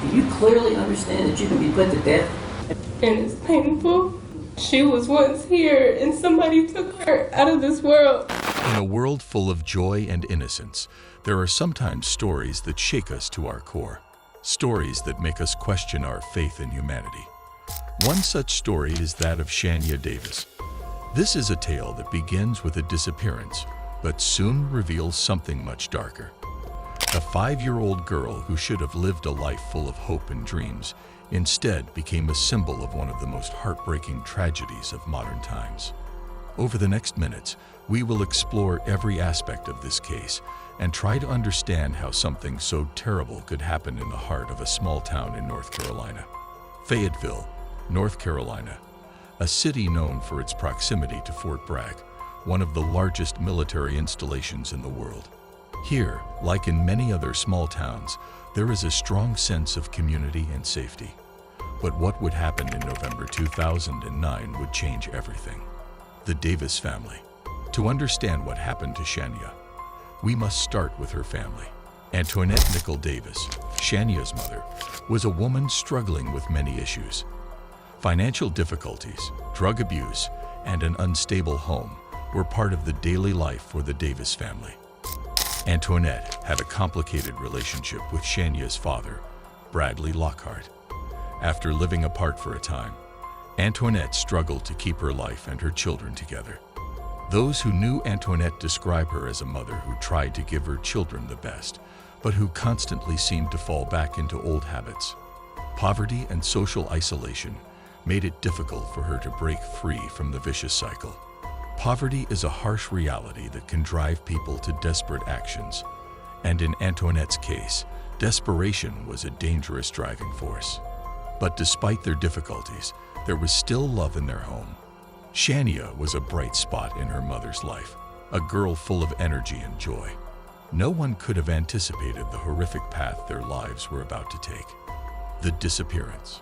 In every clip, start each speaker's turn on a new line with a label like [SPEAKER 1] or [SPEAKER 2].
[SPEAKER 1] Do you clearly understand that you can be put to death?
[SPEAKER 2] And it's painful. She was once here and somebody took her out of this world.
[SPEAKER 3] In a world full of joy and innocence, there are sometimes stories that shake us to our core. Stories that make us question our faith in humanity. One such story is that of Shaniya Davis. This is a tale that begins with a disappearance, but soon reveals something much darker. A 5-year-old girl who should have lived a life full of hope and dreams instead became a symbol of one of the most heartbreaking tragedies of modern times. Over the next minutes, we will explore every aspect of this case and try to understand how something so terrible could happen in the heart of a small town in North Carolina. Fayetteville, North Carolina, a city known for its proximity to Fort Bragg, one of the largest military installations in the world. Here, like in many other small towns, there is a strong sense of community and safety. But what would happen in November 2009 would change everything. The Davis family. To understand what happened to Shaniya, we must start with her family. Antoinette Davis, Shaniya's mother, was a woman struggling with many issues. Financial difficulties, drug abuse, and an unstable home were part of the daily life for the Davis family. Antoinette had a complicated relationship with Shaniya's father, Bradley Lockhart. After living apart for a time, Antoinette struggled to keep her life and her children together. Those who knew Antoinette describe her as a mother who tried to give her children the best, but who constantly seemed to fall back into old habits. Poverty and social isolation made it difficult for her to break free from the vicious cycle. Poverty is a harsh reality that can drive people to desperate actions, and in Antoinette's case, desperation was a dangerous driving force. But despite their difficulties, there was still love in their home. Shaniya was a bright spot in her mother's life, a girl full of energy and joy. No one could have anticipated the horrific path their lives were about to take. The disappearance.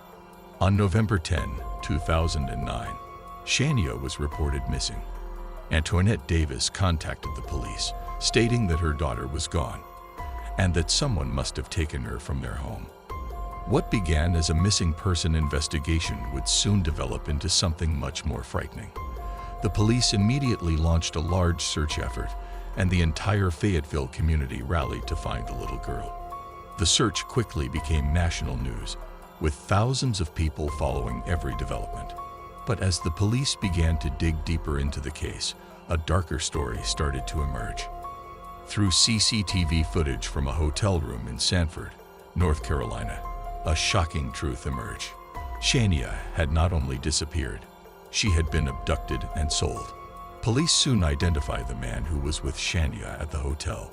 [SPEAKER 3] On November 10, 2009, Shaniya was reported missing. Antoinette Davis contacted the police, stating that her daughter was gone, and that someone must have taken her from their home. What began as a missing person investigation would soon develop into something much more frightening. The police immediately launched a large search effort, and the entire Fayetteville community rallied to find the little girl. The search quickly became national news, with thousands of people following every development. But as the police began to dig deeper into the case, a darker story started to emerge. Through CCTV footage from a hotel room in Sanford, North Carolina, a shocking truth emerged. Shaniya had not only disappeared, she had been abducted and sold. Police soon identified the man who was with Shaniya at the hotel.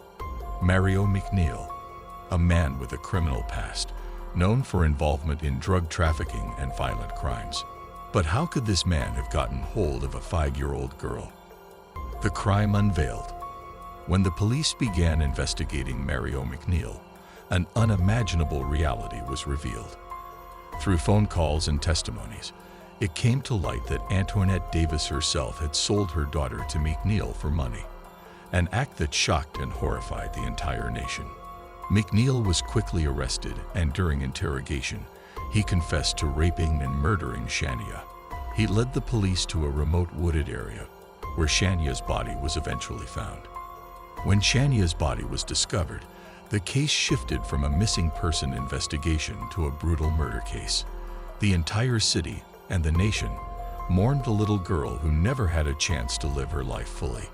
[SPEAKER 3] Mario McNeill, a man with a criminal past, known for involvement in drug trafficking and violent crimes. But how could this man have gotten hold of a 5-year-old girl? The crime unveiled. When the police began investigating Mario McNeill, an unimaginable reality was revealed. Through phone calls and testimonies, it came to light that Antoinette Davis herself had sold her daughter to McNeill for money, an act that shocked and horrified the entire nation. McNeill was quickly arrested, and during interrogation, he confessed to raping and murdering Shaniya. He led the police to a remote wooded area where Shaniya's body was eventually found. When Shaniya's body was discovered, the case shifted from a missing person investigation to a brutal murder case. The entire city and the nation mourned the little girl who never had a chance to live her life fully.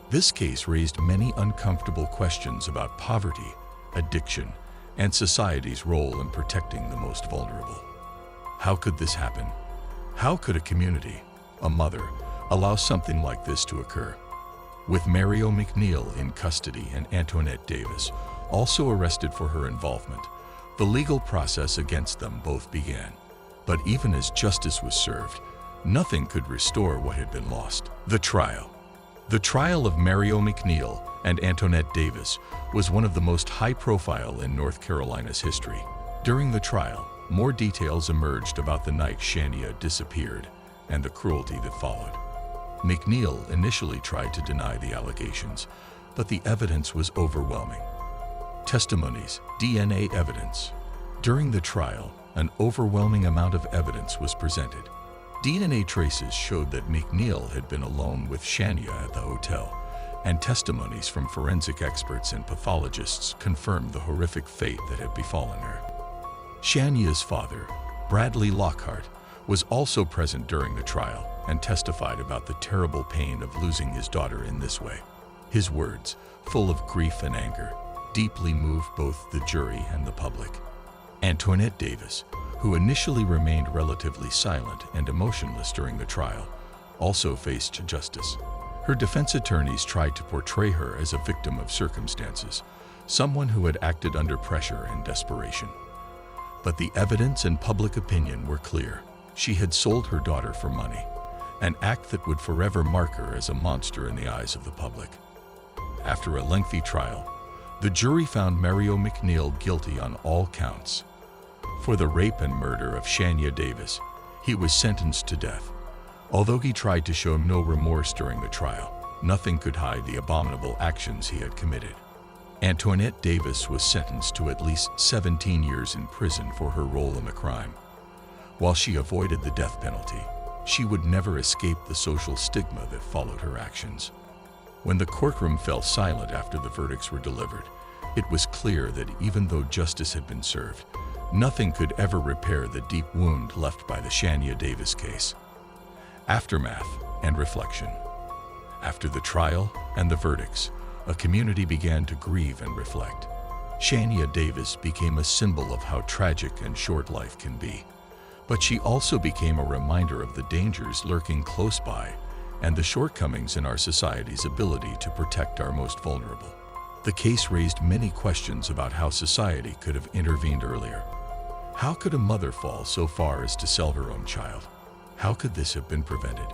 [SPEAKER 3] This case raised many uncomfortable questions about poverty, addiction, and society's role in protecting the most vulnerable. How could this happen? How could a community, a mother, allow something like this to occur? With Mario McNeill in custody and Antoinette Davis also arrested for her involvement, the legal process against them both began. But even as justice was served, nothing could restore what had been lost. The trial. The trial of Mario McNeill and Antoinette Davis was one of the most high-profile in North Carolina's history. During the trial, more details emerged about the night Shaniya disappeared and the cruelty that followed. McNeill initially tried to deny the allegations, but the evidence was overwhelming. Testimonies, DNA evidence, During the trial, an overwhelming amount of evidence was presented. DNA traces showed that McNeill had been alone with Shaniya at the hotel, and testimonies from forensic experts and pathologists confirmed the horrific fate that had befallen her. Shaniya's father, Bradley Lockhart, was also present during the trial and testified about the terrible pain of losing his daughter in this way. His words, full of grief and anger, deeply moved both the jury and the public. Antoinette Davis, who initially remained relatively silent and emotionless during the trial, also faced justice. Her defense attorneys tried to portray her as a victim of circumstances, someone who had acted under pressure and desperation. But the evidence and public opinion were clear. She had sold her daughter for money, an act that would forever mark her as a monster in the eyes of the public. After a lengthy trial, the jury found Mario McNeill guilty on all counts. For the rape and murder of Shaniya Davis, he was sentenced to death. Although he tried to show no remorse during the trial, nothing could hide the abominable actions he had committed. Antoinette Davis was sentenced to at least 17 years in prison for her role in the crime. While she avoided the death penalty, she would never escape the social stigma that followed her actions. When the courtroom fell silent after the verdicts were delivered, it was clear that even though justice had been served, nothing could ever repair the deep wound left by the Shaniya Davis case. Aftermath and reflection. After the trial and the verdicts, a community began to grieve and reflect. Shaniya Davis became a symbol of how tragic and short life can be. But she also became a reminder of the dangers lurking close by and the shortcomings in our society's ability to protect our most vulnerable. The case raised many questions about how society could have intervened earlier. How could a mother fall so far as to sell her own child? How could this have been prevented?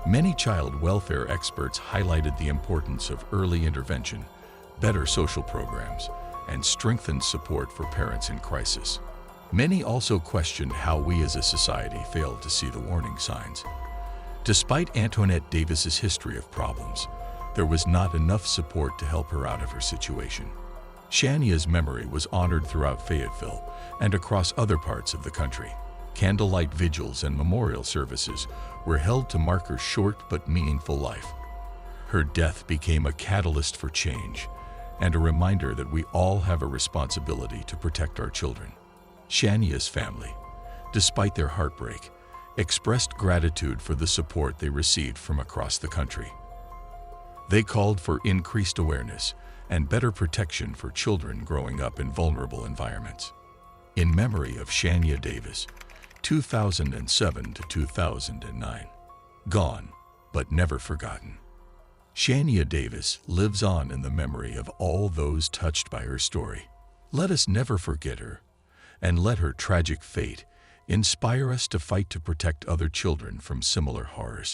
[SPEAKER 3] Many child welfare experts highlighted the importance of early intervention, better social programs, and strengthened support for parents in crisis. Many also questioned how we as a society failed to see the warning signs. Despite Antoinette Davis's history of problems, there was not enough support to help her out of her situation. Shaniya's memory was honored throughout Fayetteville and across other parts of the country. Candlelight vigils and memorial services were held to mark her short but meaningful life. Her death became a catalyst for change and a reminder that we all have a responsibility to protect our children. Shaniya's family, despite their heartbreak, expressed gratitude for the support they received from across the country. They called for increased awareness and better protection for children growing up in vulnerable environments. In memory of Shaniya Davis, 2007 to 2009. Gone, but never forgotten. Shaniya Davis lives on in the memory of all those touched by her story. Let us never forget her, and let her tragic fate inspire us to fight to protect other children from similar horrors.